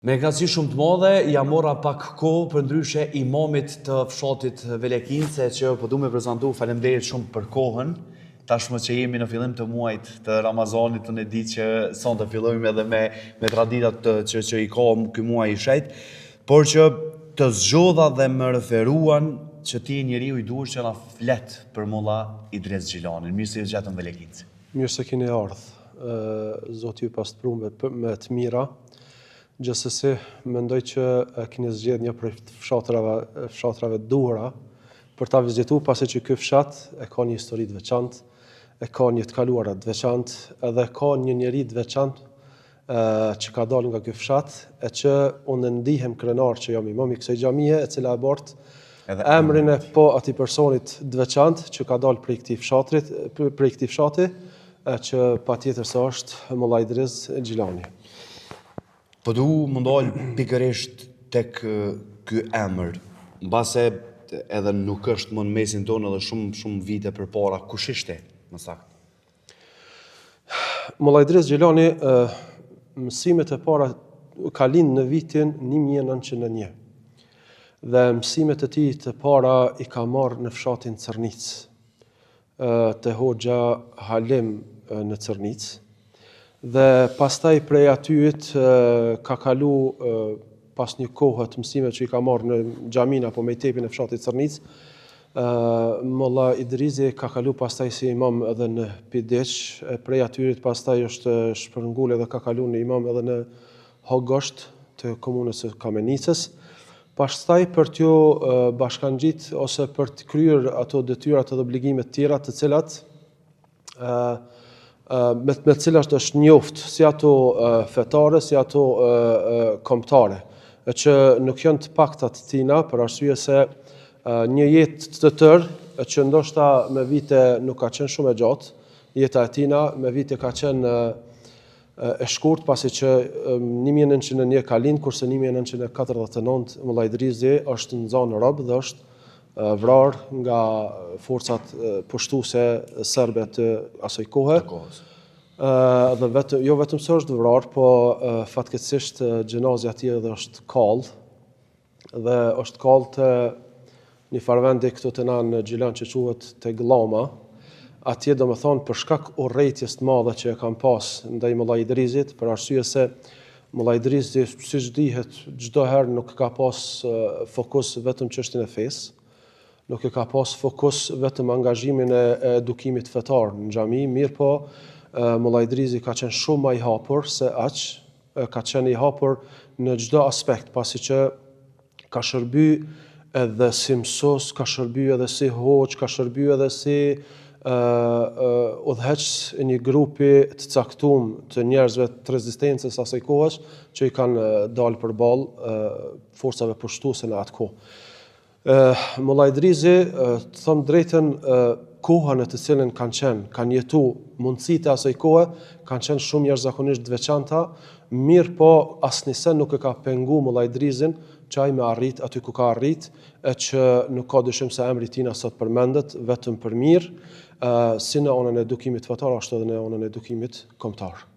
Me knaqësi shumë të madhe, ja mora pak kohë për ndryshe imamit të fshatit Velekince që po du me prezentu, faleminderit shumë për kohën. Tashmë që jemi në fillim të muajit të Ramazanit, unë e di që son të fillojmë edhe me traditat që i ka ky muaj i shejt, por që të zgjodha dhe më referuan që ti njeriu i duhur që na flet për Molla Idris Xhilanin. Mirë se gjetëm Velekince. Mirë se keni ardhur. Zoti ju pastru me të mira. Gjithsesi, mendoj që keni zgjedhur një prej fshatrave të duhura për ta vizituar, pasi që ky fshat e ka një histori të veçantë, e ka një të kaluara të veçantë, edhe ka një njerëz të veçantë që ka dalë nga ky fshat, e që unë ndihem krenar që jam imam i kësaj xhamie, e cila e bart emrin e atij personit të veçantë që ka dalë prej këtij fshati, që patjetër se është Molla Idris Xhilani. Po du më ndalë pikërisht tek ky emër, mbase edhe nuk është më në mesin tonë edhe shumë vite përpara, kush ishte më saktë? Molla Idris Xhilani, mësimet e para ka lind në vitin 1901. Dhe mësimet e tij të para i ka marrë në fshatin Cërnic, te Hoxha Halim në Cërnic. Dhe pastaj prej atyit ka kalu pas një kohë të mësimeve që i ka marrë në xhamin apo mejtepin e fshatit Cërnic. Molla Idrisi ka kalu pastaj si imam edhe në Pideq, prej atyrit pastaj është shpërngul edhe ka kalu në imam edhe në Hogosht të komunës së Kamenicës. Pastaj për t'ju bashkangjit ose për të kryer ato detyrat edhe obligimet tjera të cilat me cilat është njoft si ato fetare, si ato kombëtare, që nuk janë të pakta të tina, për arsye se një jetë të tërë që ndoshta me vite nuk ka qenë shumë e gjatë, jeta e tina me vite ka qenë e shkurt, pasi që 1901 ka lind, kurse 1949 Molla Idrisi është nxanë rob dhe është vrarë nga forcat pushtuese serbe të asaj kohe. Dhe jo vetëm se është vrarë, po fatkeqësisht xhenazja e tij edhe është kallë, dhe është kallë te një farvendi këtu te na në Xhilan që quhet te Glama. Atje domethënë për shkak urrëties të madhe që e kanë pas ndaj Molla Idrisit, për arsye se Molla Idrisi, siç dihet, çdo herë nuk ka pas fokus vetëm çështjen e fesë, nuk e ka pas fokus vetëm angazhimin e edukimit fetar në xhami, mirë po Molla Idrisi ka qenë shumë më i hapur se aq, ka qenë i hapur në çdo aspekt, pasi që ka shërbyer edhe si mësues, ka shërbyer edhe si hoxh, ka shërbyer edhe si udhëheq i një grupi të caktuar të njerëzve të rezistencës asaj kohës që i kanë dalë përballë forcave pushtuese në atë kohë. Molla Idrisi, të them drejtën, koha në të cilën kanë jetu mundësitë e asaj kohe, kanë qenë shumë jashtëzakonisht të veçanta, mirë po asnjëse nuk e ka pengu Molla Idrisin që ai me arrit aty ku ka arrit, e që nuk ka dyshim se emri i tij sot përmendet vetëm për mirë, si në anën e edukimit fetar, ashtu edhe në anën e edukimit kombëtar.